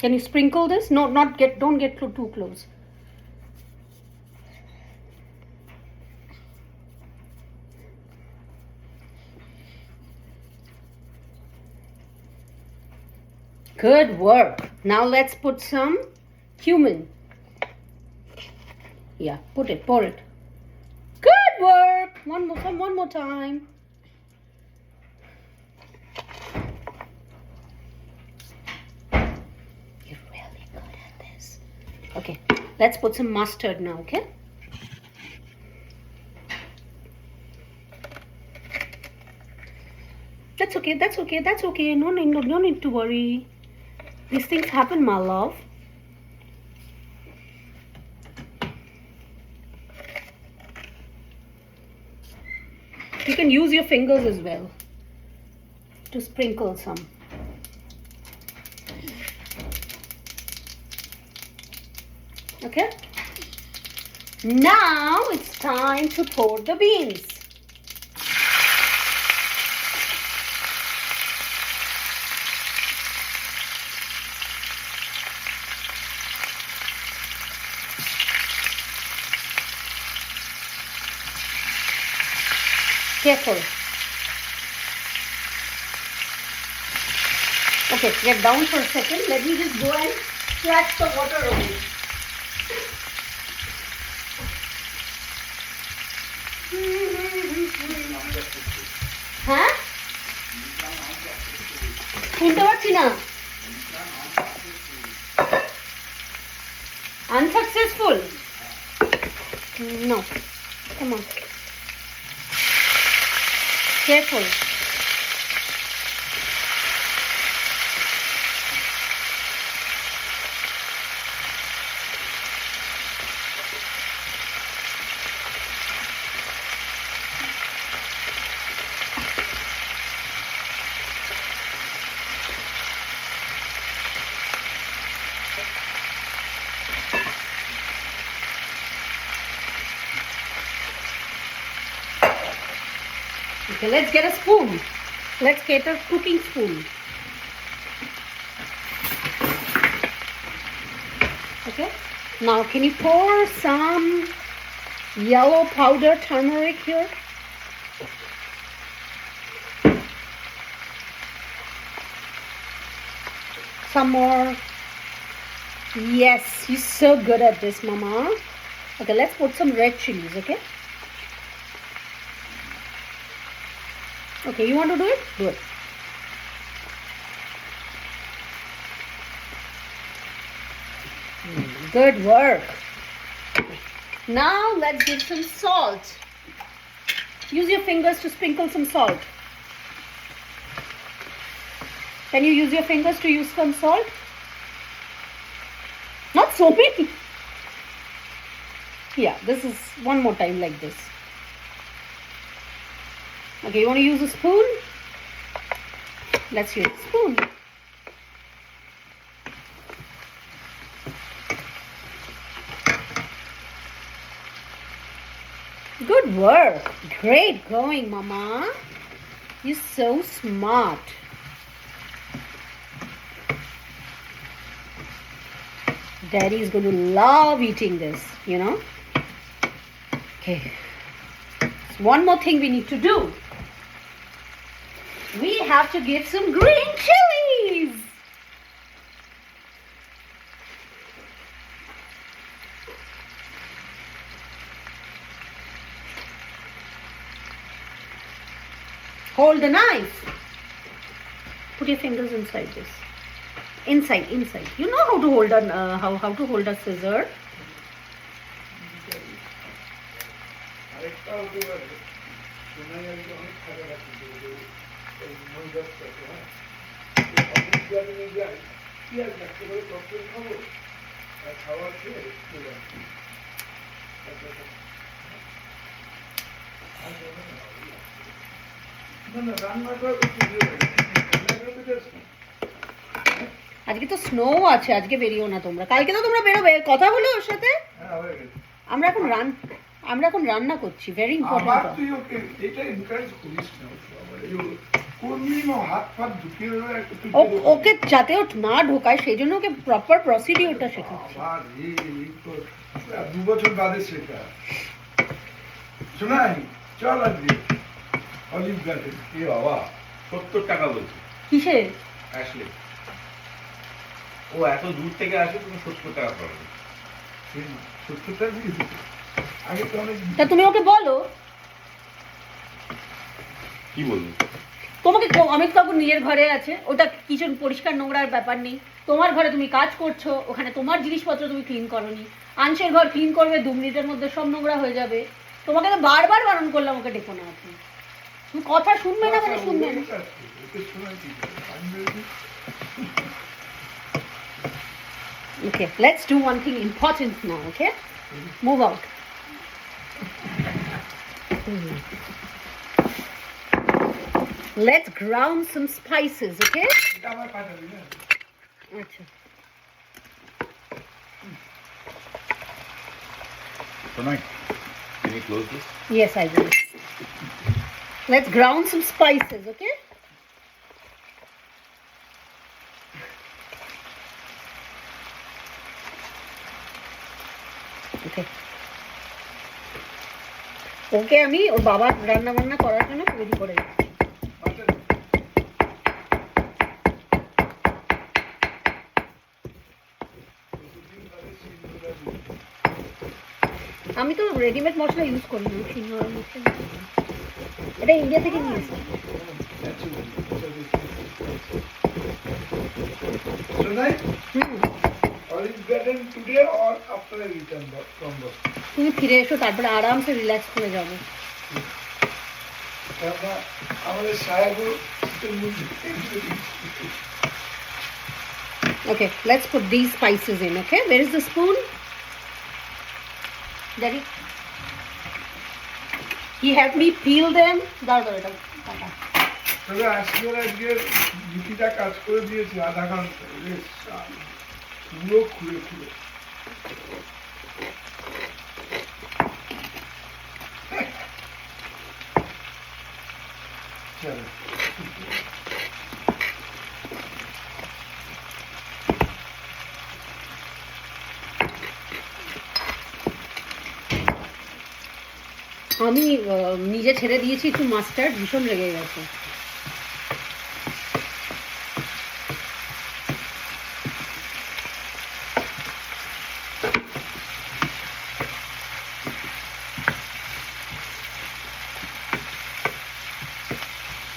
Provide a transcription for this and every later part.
Can you sprinkle this? No, don't get too close. Good work. Now let's put some cumin. Yeah, pour it. Good work. One more time. You're really good at this. Okay, let's put some mustard now, okay? That's okay. No need to worry. These things happen, my love. You can use your fingers as well to sprinkle some. Okay? Now it's time to pour the beans. Careful. Okay, get down for a second. Let me just go and splash the water away. হ্যাঁ শুনতে পাচ্ছি না unsuccessful no come on careful Okay, let's get a spoon. Let's get a cooking spoon. Okay. Now, can you pour some yellow powder turmeric here? Some more. Yes, you're so good at this, Mama. Okay, let's put some red chilies, okay? Okay, you want to do it? Do it. Good work. Now let's give some salt. Use your fingers to sprinkle some salt. Can you use your fingers to use some salt? Not so many. Yeah, this is one more time like this. Okay, you want to use a spoon? Let's use a spoon. Good work. Great going, Mama. You're so smart. Daddy is going to love eating this, you know. Okay. One more thing we need to do. We have to get some green chilies. Hold the knife. Put your fingers inside this. Inside. You know how to hold how to hold a scissor. আজকে তো snow আছে, আজকে বেরিও না তোমরা, কালকে তো তোমরা বেরোবে, কথা হলো ওর সাথে। আমরা এখন রান্না করছি, ভেরি ইম্পর্টেন্ট। ওকে যাতে ও না ঢোকায় সেই জন্য ওকে প্রপার প্রসিডিওরটা শেখাচ্ছি। 2 বছর বাদে শেখা। শোনাই চল আজকে অলিভ গার্ডেন। এ বাবা 70 টাকা বলছে। কিসে আসলে ও এত দূর থেকে আসে, তুমি 70 টাকা পাবে। 70 টাকা দিয়েছে আগে তো অনেক। তা তুমি ওকে বলো। কি বলবো তোমাকে অমিত কাকুর নিজের ঘরে আছে, ওটা কিছু পরিষ্কার নোংরার ব্যাপার নেই। তোমার ঘরে তুমি কাজ করছো, ওখানে তোমার জিনিসপত্র তুমি ক্লিন করোনি। আংশের ঘর ক্লিন করবে 2 মিনিটের মধ্যে সব নোংরা হয়ে যাবে। তোমাকে তো বারবার বারণ করলাম ওকে ডেকো না। তুমি কথা শুনবে না মানে শুনবে না। Okay, let's do one thing important now, okay? Move out. Let's ground some spices, okay? আচ্ছা। শোনাই, can you close this? Yes, I will. Let's ground some spices, okay? Okay. ওকে আমি ওর বাবার রান্না বান্না করার জন্য তৈরি করে দিচ্ছি। আমি তো রেডিমেড মশলা ইউজ করি না, সিঙ্গারা মশলা use করি। এটা ইন্ডিয়া থেকে নিয়ে এসেছি। শোনাই olive garden today or after I return from Boston. তুমি ফিরে এসো, তারপরে আরামসে রিল্যাক্স করে যাবো। আমাদের সায়াগুলো। Okay, let's put these spices in, okay? Where is the spoon? Daddy? He helped me peel them. দাও এটা কাটা। তবে আজকে রুটিটা কাজ করে দিয়েছি আধা ঘন্টা, পুরো খুলে খুলে। চলো আমি নিজে ছেড়ে দিয়েছি একটু মাস্টার্ড, ভীষণ লেগে গেছে।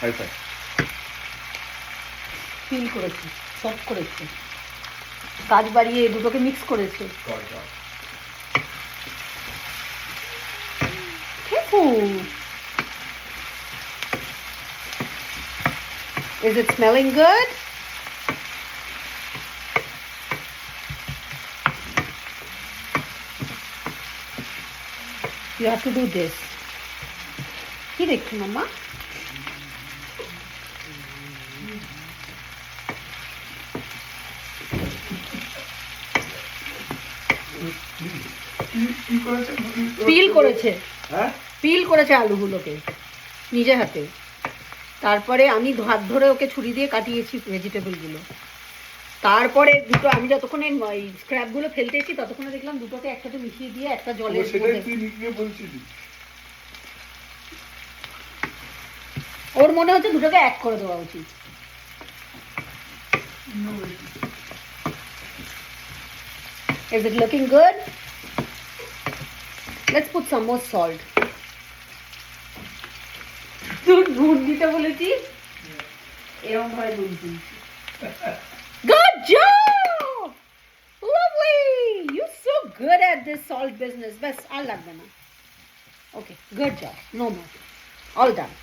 High five. ফিল করেছে, সব করেছে, কাজ বাড়িয়ে দুটোকে মিক্স করেছে। Is it smelling good? You have to do this. কি দেখছো মাম্মা? পিল করেছে, হ্যাঁ পিল করেছে আলুগুলোকে নিজে হাতে। তারপরে আমি হাত ধরে ওকে ছুরি দিয়ে কাটিয়েছি ভেজিটেবলগুলো। তারপরে দুটো আমি যতক্ষণে স্ক্র্যাপগুলো ফেলতে এসেছি ততক্ষণে দেখলাম দুটোকে একসাথে মিশিয়ে দিয়ে একটা জলের ওর মনে হচ্ছে দুটোকে এক করে দেওয়া উচিত। Is it looking good? Let's put some more salt. তুই নুন দিতে বলেছি, এরকম ভাবে নুন দিয়েছি। Good job! Lovely! You're so good at this salt business. Bas, আর লাগবে না। Okay, good job. No more. All done.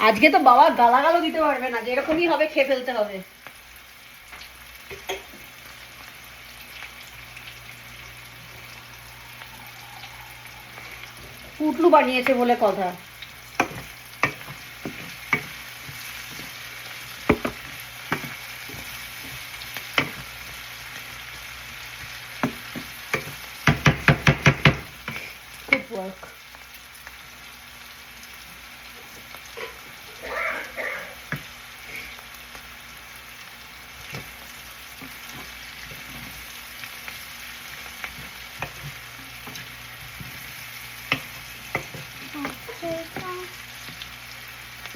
আজকে তো বাবা গালাগালও দিতে পারবে না, যেরকমই হবে খেয়ে ফেলতে হবে। পুটলু বানিয়েছে বলে কথা। Good work.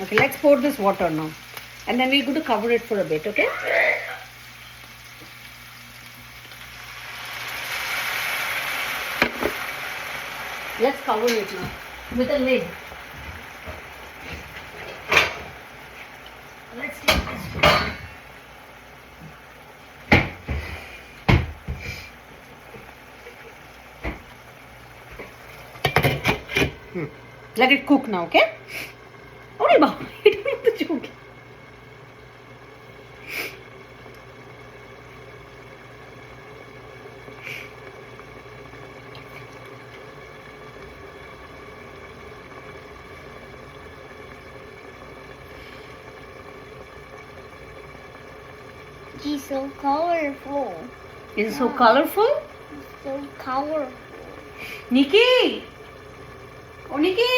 Okay, let's pour this water now. And then we're going to cover it for a bit, okay? Let's cover it now with a lid. Let's take this. Let it cook now, okay? Oh, Baba, it is the joke. She's so colorful. Is it so colorful? So colorful. Nikki! Oh, Nikki!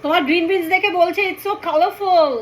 তোমার green beans দেখে বলছে it's so colourful.